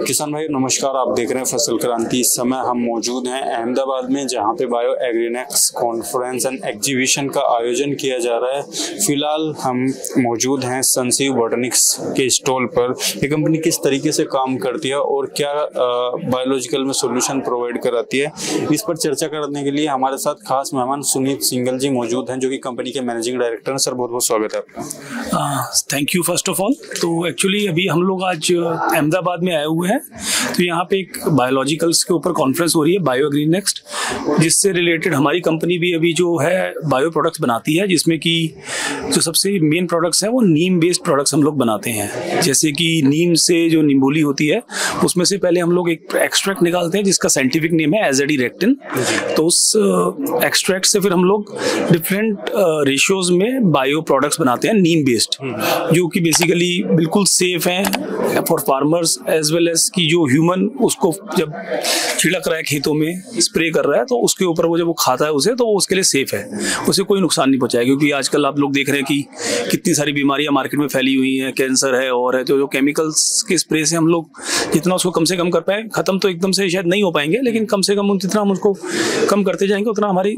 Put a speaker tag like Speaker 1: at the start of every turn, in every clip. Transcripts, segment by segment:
Speaker 1: किसान भाई नमस्कार, आप देख रहे हैं फसल क्रांति। इस समय हम मौजूद हैं अहमदाबाद में, जहां पे बायो एग्रीनेक्स कॉन्फ्रेंस एंड एग्जीबिशन का आयोजन किया जा रहा है। फिलहाल हम मौजूद हैं संजीव बॉटनिक्स के स्टॉल पर। ये कंपनी किस तरीके से काम करती है और क्या बायोलॉजिकल में सोल्यूशन प्रोवाइड कराती है, इस पर चर्चा करने के लिए हमारे साथ खास मेहमान सुनीत सिंगल जी मौजूद हैं, जो कि कंपनी के मैनेजिंग डायरेक्टर हैं। सर बहुत बहुत स्वागत है आपका।
Speaker 2: Thank you first of all. तो एक्चुअली अभी हम लोग आज अहमदाबाद में आए हुए हैं, तो यहाँ पे एक बायोलॉजिकल्स के ऊपर कॉन्फ्रेंस हो रही है, बायो एग्रीनेक्स, जिससे रिलेटेड हमारी कंपनी भी अभी जो है बायो प्रोडक्ट्स बनाती है, जिसमें कि जो सबसे मेन प्रोडक्ट्स हैं वो नीम बेस्ड प्रोडक्ट्स हम लोग बनाते हैं। जैसे कि नीम से जो निम्बोली होती है, उसमें से पहले हम लोग एक एक्सट्रैक्ट निकालते हैं जिसका साइंटिफिक नेम है एजाडिरेक्टिन। तो उस एक्सट्रैक्ट से फिर हम लोग डिफरेंट रेशियोज में बायो प्रोडक्ट्स बनाते हैं नीम बेस्ड, जो कि बेसिकली बिल्कुल सेफ हैं for farmers as well as कि जो ह्यूमन उसको जब छिड़क रहा है खेतों में, स्प्रे कर रहा है, तो उसके ऊपर वो जब वो खाता है उसे, तो वो उसके लिए सेफ है, उसे कोई नुकसान नहीं पहुंचाएगा। क्योंकि आजकल आप लोग देख रहे हैं कि कितनी सारी बीमारियां मार्केट में फैली हुई हैं, कैंसर है और है, तो जो केमिकल्स के स्प्रे से हम लोग जितना उसको कम से कम कर पाए, खत्म तो एकदम से शायद नहीं हो पाएंगे, लेकिन कम से कम जितना हम उसको कम करते जाएंगे उतना हमारी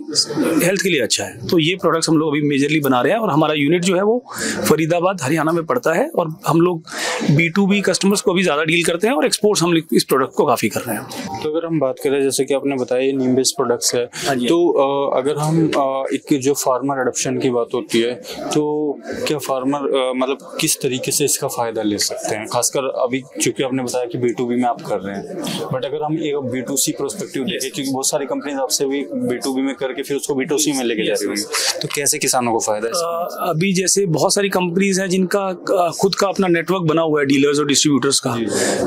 Speaker 2: हेल्थ के लिए अच्छा है। तो ये प्रोडक्ट्स हम लोग अभी मेजरली बना रहे हैं, और हमारा यूनिट जो है वो फरीदाबाद हरियाणा में पड़ता है, और हम लोग B2B कस्टमर्स को भी ज़्यादा डील करते हैं और एक्सपोर्ट्स हम इस प्रोडक्ट को काफ़ी कर रहे हैं।
Speaker 1: तो अगर हम बात करें, जैसे कि आपने बताया ये नीम बेस्ड प्रोडक्ट्स है, तो अगर हम एक जो फार्मर एडॉप्शन की बात होती है, तो क्या फार्मर मतलब किस तरीके से इसका फायदा ले सकते हैं? खासकर अभी चूंकि आपने बताया कि B2B में आप कर रहे हैं, बट अगर हम एक B2C प्रोस्पेक्टिव देखें, क्योंकि बहुत सारी कंपनीज आपसे भी B2B में करके फिर उसको B2C में लेके जा रही होंगी, तो कैसे किसानों को फायदा है?
Speaker 2: अभी जैसे बहुत सारी कंपनीज हैं जिनका खुद का अपना नेटवर्क बना हुआ है डीलर्स और डिस्ट्रीब्यूटर्स का,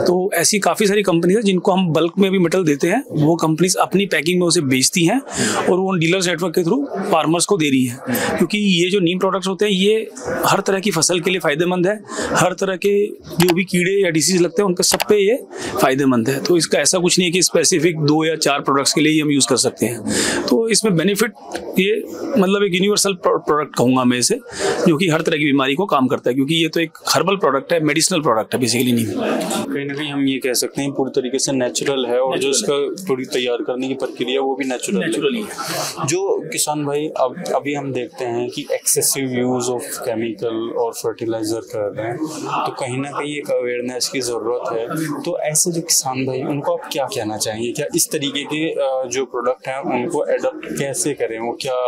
Speaker 2: तो ऐसी काफ़ी सारी कंपनीज हैं जिनको हम बल्क में भी मेटल देते हैं। वो कंपनीज अपनी पैकिंग में उसे बेचती हैं और वो डीलर्स नेटवर्क के थ्रू फार्मर्स को दे रही है। क्योंकि ये जो नीम प्रोडक्ट्स होते हैं ये हर तरह की फसल के लिए फ़ायदेमंद है, हर तरह के जो भी कीड़े या डिसीज लगते हैं उन पर सब पे ये फ़ायदेमंद है। तो इसका ऐसा कुछ नहीं है कि स्पेसिफिक 2 या 4 प्रोडक्ट्स के लिए ही हम यूज़ कर सकते हैं। तो इसमें बेनिफिट ये मतलब एक यूनिवर्सल प्रोडक्ट कहूँगा मैं इसे, जो कि हर तरह की बीमारी को काम करता है, क्योंकि ये तो एक हर्बल प्रोडक्ट है, मेडिसिनल प्रोडक्ट है बेसिकली। नहीं,
Speaker 1: कहीं ना कहीं हम ये कह सकते हैं पूरी तरीके से नेचुरल है, और जो इसका पूरी तैयार करने की प्रक्रिया वो भी नेचुरल है। जो किसान भाई अभी हम देखते हैं कि एक्सेसिव यूज ऑफ केमिकल और फर्टिलाइजर कर रहे हैं, तो कहीं ना कहीं एक अवेयरनेस की जरूरत है। तो ऐसे जो किसान भाई, उनको आप क्या कहना चाहेंगे? क्या इस तरीके के जो प्रोडक्ट हैं उनको अडॉप्ट कैसे करें, वो क्या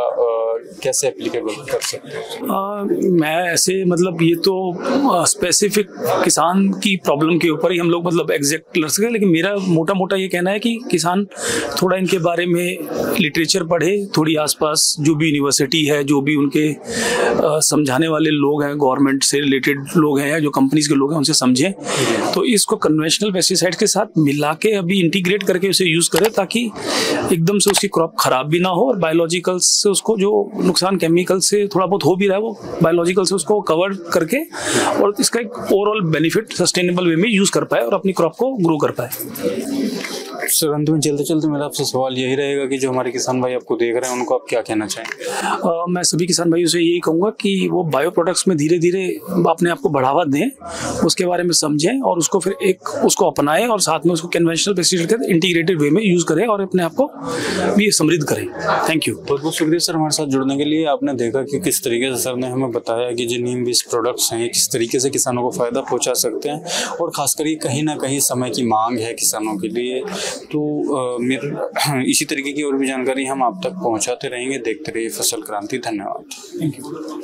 Speaker 1: कैसे एप्लीकेबल कर सकते हैं?
Speaker 2: मैं ऐसे मतलब ये तो स्पेसिफिक किसान की प्रॉब्लम के ऊपर ही हम लोग मतलब एग्जैक्ट लड़ सकते हैं, लेकिन मेरा मोटा ये कहना है कि किसान थोड़ा इनके बारे में लिटरेचर पढ़े, थोड़ी आसपास जो भी यूनिवर्सिटी है, जो भी उनके समझाने वाले लोग हैं, गवर्नमेंट से रिलेटेड लोग हैं या जो कंपनीज के लोग हैं, उनसे समझें। तो इसको कन्वेंशनल पेस्टिसाइड के साथ मिला के अभी इंटीग्रेट करके उसे यूज़ करें, ताकि एकदम से उसकी क्रॉप खराब भी ना हो, और बायोलॉजिकल से उसको जो नुकसान केमिकल से थोड़ा बहुत हो भी रहा है वो बायोलॉजिकल से उसको कवर करके, और इसका एक ओवरऑल बेनिफिट सस्टेनेबल वे में यूज़ कर पाए और अपनी क्रॉप को ग्रो कर पाए।
Speaker 1: सर अंत में चलते चलते मेरा आपसे सवाल यही रहेगा कि जो हमारे किसान भाई आपको देख रहे हैं उनको आप क्या कहना चाहेंगे?
Speaker 2: मैं सभी किसान भाइयों से यही कहूँगा कि वो बायो प्रोडक्ट्स में धीरे धीरे अपने आप को बढ़ावा दें, उसके बारे में समझें और उसको फिर उसको अपनाएं, और साथ में उसको कन्वेंशनल पेस्टिसाइड के इंटीग्रेटेड वे में यूज़ करें और अपने आप को भी समृद्ध करें। Thank you.
Speaker 1: बहुत बहुत शुक्रिया सर हमारे साथ जुड़ने के लिए। आपने देखा कि किस तरीके से सर ने हमें बताया कि जो नीम बेस्ड प्रोडक्ट्स हैं किस तरीके से किसानों को फ़ायदा पहुँचा सकते हैं, और ख़ासकर ये कहीं ना कहीं समय की मांग है किसानों के लिए। तो इसी तरीके की और भी जानकारी हम आप तक पहुंचाते रहेंगे। देखते रहिए फसल क्रांति। धन्यवाद।
Speaker 2: Thank you.